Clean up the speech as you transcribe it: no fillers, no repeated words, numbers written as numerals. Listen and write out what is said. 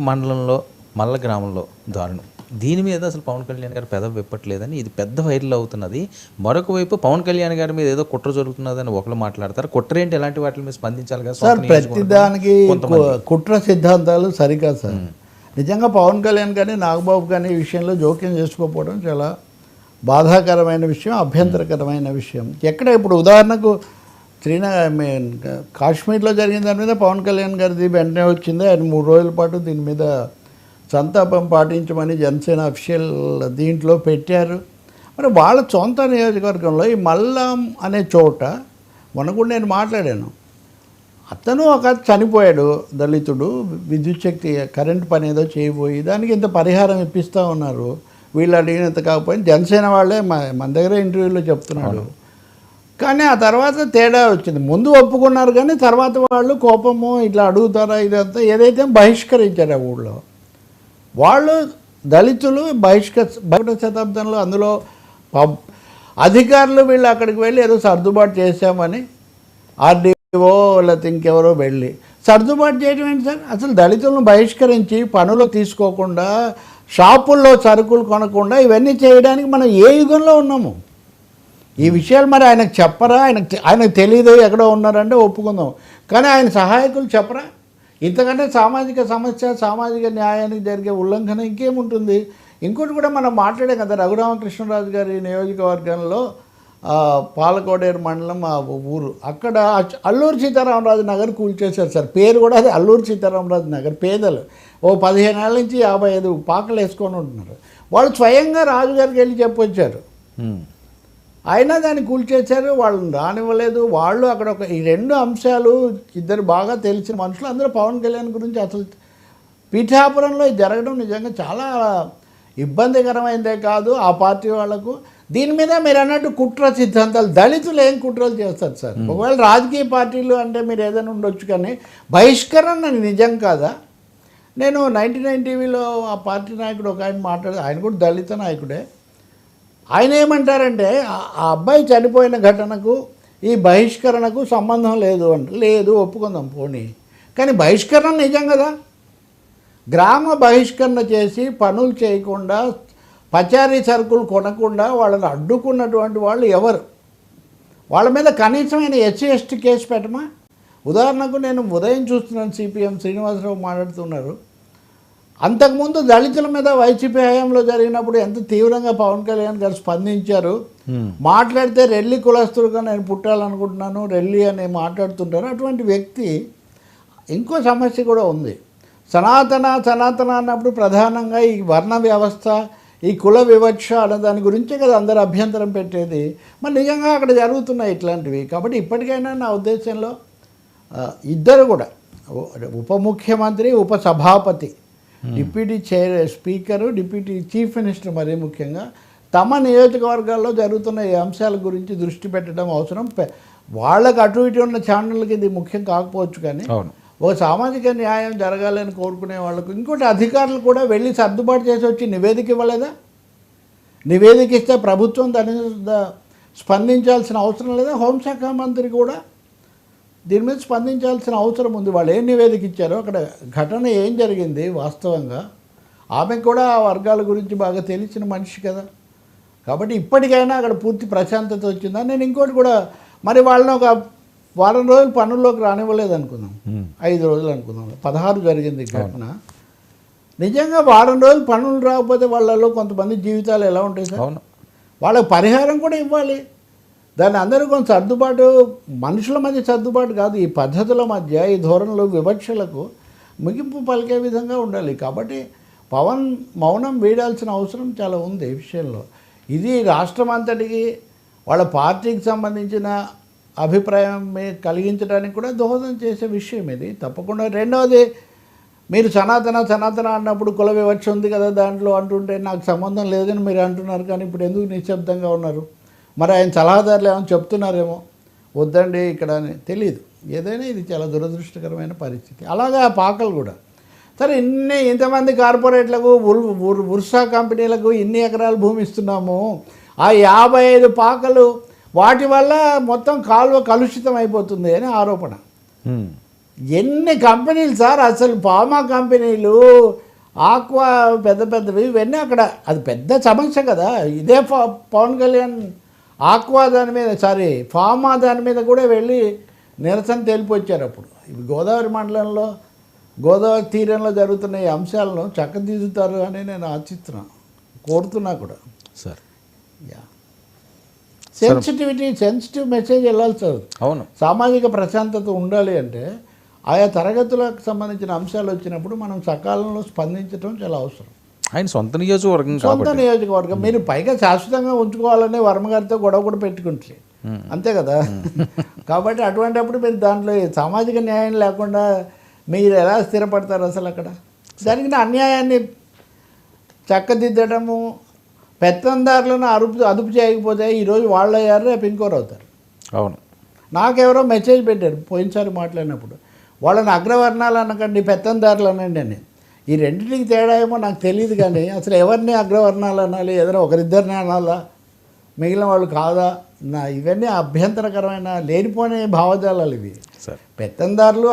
మండలంలో మల్ల గ్రామంలో దారుణం. దీని మీద అసలు పవన్ కళ్యాణ్ గారు పెదవి విప్పట్లేదని ఇది పెద్ద వైరల్ అవుతున్నది. మరొక వైపు పవన్ కళ్యాణ్ గారి మీద ఏదో కుట్ర జరుగుతున్నదని ఒకరు మాట్లాడతారు. కుట్ర ఏంటి, ఎలాంటి వాటి మీద స్పందించాలి కదా సార్? ప్రతిదానికి కుట్ర సిద్ధాంతాలు సరికాదు సార్. నిజంగా పవన్ కళ్యాణ్ కానీ నాగబాబు కానీ ఈ విషయంలో జోక్యం చేసుకోకపోవడం చాలా బాధాకరమైన విషయం, అభ్యంతరకరమైన విషయం. ఎక్కడ ఇప్పుడు ఉదాహరణకు కాశ్మీర్లో జరిగిన దాని మీద పవన్ కళ్యాణ్ గారిది వెంటనే వచ్చింది. ఆయన 3 రోజుల పాటు దీని మీద సంతాపం పాటించమని జనసేన అఫీషియల్ దీంట్లో పెట్టారు. మరి వాళ్ళ సొంత నియోజకవర్గంలో ఈ మల్లాం అనే చోట మొన్న కూడా నేను మాట్లాడాను. అతను ఒక చనిపోయాడు, దళితుడు, విద్యుత్ శక్తి కరెంట్ పని ఏదో చేయబోయి దానికి ఇంత పరిహారం ఇప్పిస్తూ ఉన్నారు. వీళ్ళు అడిగినంత కాకపోయినా జనసేన వాళ్ళే మన దగ్గర ఇంటర్వ్యూలో చెప్తున్నాడు. కానీ ఆ తర్వాత తేడా వచ్చింది. ముందు ఒప్పుకున్నారు కానీ తర్వాత వాళ్ళు కోపము ఇట్లా అడుగుతారా ఇదంతా ఏదైతే బహిష్కరించారు ఆ ఊళ్ళో. వాళ్ళు దళితులు 21వ శతాబ్దంలో అందులో అధికారులు వీళ్ళు అక్కడికి వెళ్ళి ఏదో సర్దుబాటు చేశామని ఆర్డీఓ లేకపోతే ఇంకెవరో వెళ్ళి సర్దుబాటు చేయడం ఏంటి సార్? అసలు దళితులను బహిష్కరించి పనులు తీసుకోకుండా షాపుల్లో సరుకులు కొనకుండా ఇవన్నీ చేయడానికి మనం ఏ యుగంలో ఉన్నాము? ఈ విషయాలు మరి ఆయనకు చెప్పరా? ఆయనకు తెలియదు ఎక్కడో ఉన్నారంటే ఒప్పుకుందాం, కానీ ఆయన సహాయకులు చెప్పరా? ఇంతకంటే సామాజిక సమస్య, సామాజిక న్యాయానికి జరిగే ఉల్లంఘన ఇంకేముంటుంది? ఇంకోటి కూడా మనం మాట్లాడాం కదా, రఘురామకృష్ణరాజు గారి నియోజకవర్గంలో పాలకోడేరు మండలం ఆ ఊరు, అక్కడ అల్లూరి సీతారామరాజు నగర్ కూల్చేశారు సార్. పేరు కూడా అది అల్లూరి సీతారామరాజు నగర్. పేదలు 15 ఏళ్ళ నుంచి 55 పాకలు వేసుకొని ఉంటున్నారు. వాళ్ళు స్వయంగా రాజుగారికి వెళ్ళి చెప్పొచ్చారు, అయినా దాన్ని కూల్చేశారు. వాళ్ళని రానివ్వలేదు. వాళ్ళు అక్కడ ఈ 2 అంశాలు ఇద్దరు బాగా తెలిసిన మనుషులు అందరూ పవన్ కళ్యాణ్ గురించి అసలు పీఠాపురంలో జరగడం నిజంగా చాలా ఇబ్బందికరమైందే కాదు ఆ పార్టీ వాళ్లకు. దీని మీద మీరు అన్నట్టు కుట్ర సిద్ధాంతాలు, దళితులు ఏం కుట్రలు చేస్తారు సార్? ఒకవేళ రాజకీయ పార్టీలు అంటే మీరు ఏదైనా ఉండొచ్చు, కానీ బహిష్కరణ నిజం కాదా? నేను 99 టీవీలో ఆ పార్టీ నాయకుడు ఒక ఆయన మాట్లాడారు, ఆయన కూడా దళిత నాయకుడే. ఆయన ఏమంటారంటే ఆ అబ్బాయి చనిపోయిన ఘటనకు ఈ బహిష్కరణకు సంబంధం లేదు అంటే, లేదు ఒప్పుకుందాం పోనీ, కానీ బహిష్కరణ నిజం కదా? గ్రామ బహిష్కరణ చేసి పనులు చేయకుండా పచారీ సరుకులు కొనకుండా వాళ్ళని అడ్డుకున్నటువంటి వాళ్ళు ఎవరు? వాళ్ళ మీద కనీసమైన SC/ST కేసు పెట్టమా? ఉదాహరణకు నేను ఉదయం చూస్తున్నాను, సిపిఎం శ్రీనివాసరావు మాట్లాడుతున్నారు. అంతకుముందు దళితుల మీద వైసీపీ హయాంలో జరిగినప్పుడు ఎంత తీవ్రంగా పవన్ కళ్యాణ్ గారు స్పందించారు. మాట్లాడితే రెల్లి కులస్తులుగా నేను పుట్టాలనుకుంటున్నాను, రెల్లి అని మాట్లాడుతుంటారు. అటువంటి వ్యక్తి. ఇంకో సమస్య కూడా ఉంది. సనాతన అన్నప్పుడు ప్రధానంగా ఈ వర్ణ వ్యవస్థ, ఈ కుల వివక్ష అనే దాని గురించే కదా అందరు అభ్యంతరం పెట్టేది. మరి నిజంగా అక్కడ జరుగుతున్నాయి ఇట్లాంటివి. కాబట్టి ఇప్పటికైనా నా ఉద్దేశంలో ఇద్దరు కూడా, ఉప ముఖ్యమంత్రి, ఉప సభాపతి, deputy speaker, deputy chief minister మరీ ముఖ్యంగా తమ నియోజకవర్గాల్లో జరుగుతున్న ఈ అంశాల గురించి దృష్టి పెట్టడం అవసరం. వాళ్ళకు అటు ఇటు ఉన్న ఛానళ్ళకి ఇది ముఖ్యం కాకపోవచ్చు, కానీ ఒక సామాజిక న్యాయం జరగాలని కోరుకునే వాళ్ళకు. ఇంకోటి, అధికారులు కూడా వెళ్ళి సర్దుబాటు చేసి వచ్చి నివేదిక ఇవ్వలేదా? నివేదిక ఇస్తే ప్రభుత్వం దాని స్పందించాల్సిన అవసరం లేదా? హోంశాఖ మంత్రి కూడా దీని మీద స్పందించాల్సిన అవసరం ఉంది. వాళ్ళు ఏం నివేదిక ఇచ్చారో, అక్కడ ఘటన ఏం జరిగింది వాస్తవంగా, ఆమెకు కూడా ఆ వర్గాల గురించి బాగా తెలిసిన మనిషి కదా. కాబట్టి ఇప్పటికైనా అక్కడ పూర్తి ప్రశాంతత వచ్చిందా? నేను ఇంకోటి కూడా, మరి వాళ్ళని ఒక వారం రోజులు పనుల్లోకి రానివ్వలేదు అనుకుందాం, 5 రోజులు అనుకుందాం, 16 జరిగింది ఘటన. నిజంగా వారం రోజులు పనులు రాకపోతే వాళ్ళలో కొంతమంది జీవితాలు ఎలా ఉంటాయి సార్? వాళ్ళకి పరిహారం కూడా ఇవ్వాలి. దాన్ని అందరూ కొంచెం సర్దుబాటు, మనుషుల మధ్య సర్దుబాటు కాదు, ఈ పద్ధతుల మధ్య, ఈ ధోరణులు, వివక్షలకు ముగింపు పలికే విధంగా ఉండాలి. కాబట్టి పవన్ మౌనం వీడాల్సిన అవసరం చాలా ఉంది ఈ విషయంలో. ఇది రాష్ట్రం అంతటికి వాళ్ళ పార్టీకి సంబంధించిన అభిప్రాయం కలిగించడానికి కూడా దోహదం చేసే విషయం ఇది తప్పకుండా. రెండవది, మీరు సనాతన అన్నప్పుడు కుల వివక్ష ఉంది కదా దాంట్లో అంటుంటే నాకు సంబంధం లేదని మీరు అంటున్నారు, కానీ ఇప్పుడు ఎందుకు నిశ్శబ్దంగా ఉన్నారు? మరి ఆయన సలహాదారులు ఏమైనా చెప్తున్నారేమో, వద్దండి ఇక్కడ అని. తెలియదు. ఏదైనా ఇది చాలా దురదృష్టకరమైన పరిస్థితి. అలాగే ఆ పాకలు కూడా సరే, ఇంతమంది కార్పొరేట్లకు, ఉర్సా కంపెనీలకు ఇన్ని ఎకరాల భూమి ఇస్తున్నాము, ఆ 55 పాకలు వాటి వల్ల మొత్తం కాలువ కలుషితం అయిపోతుంది అని ఆరోపణ. ఎన్ని కంపెనీలు సార్, అసలు ఫార్మా కంపెనీలు, ఆక్వా పెద్ద పెద్దవి, ఇవన్నీ అక్కడ అది పెద్ద సమస్య కదా. ఇదే పవన్ కళ్యాణ్ ఆక్వా దాని మీద, ఫార్మా దాని మీద కూడా వెళ్ళి నిరసన తెలిపొచ్చారు. అప్పుడు ఇవి గోదావరి మండలంలో, గోదావరి తీరంలో జరుగుతున్న ఈ అంశాలను చక్కదిద్దుతారు అని నేను ఆశిస్తున్నాను, కోరుతున్నా కూడా. సార్ యా, సెన్సిటివ్ మెసేజ్ వెళ్ళాలి సార్. అవును, సామాజిక ప్రశాంతత ఉండాలి అంటే ఆయా తరగతులకు సంబంధించిన అంశాలు వచ్చినప్పుడు మనం సకాలంలో స్పందించడం చాలా అవసరం. ఆయన సొంత నియోజకవర్గం సొంత కాబట్టి నియోజకవర్గం మీరు పైగా శాశ్వతంగా ఉంచుకోవాలని వర్మ గారితో గొడవ కూడా పెట్టుకుంటే అంతే కదా. కాబట్టి అటువంటిప్పుడు మీరు దాంట్లో సామాజిక న్యాయం లేకుండా మీరు ఎలా స్థిరపడతారు అసలు? అక్కడ జరిగిన అన్యాయాన్ని చక్కదిద్దడము, పెత్తందారులను అదుపు చేయకపోతే ఈరోజు వాళ్ళు అయ్యారు, రేపు ఇంకోరు అవుతారు. అవును, నాకెవరో మెసేజ్ పెట్టారు పోయినసారి మాట్లాడినప్పుడు, వాళ్ళని అగ్రవర్ణాలు అనకండి, పెత్తందారులు అనండి అని. ఈ రెండింటికి తేడా ఏమో నాకు తెలియదు, కానీ అసలు ఎవరిని అగ్రవర్ణాలు అనాలి, ఏదైనా ఒకరిద్దరిని అనాలా, మిగిలిన వాళ్ళు కాదా? ఇవన్నీ అభ్యంతరకరమైన లేనిపోయిన భావజాలాలు ఇవి. సార్ పెత్తందారులు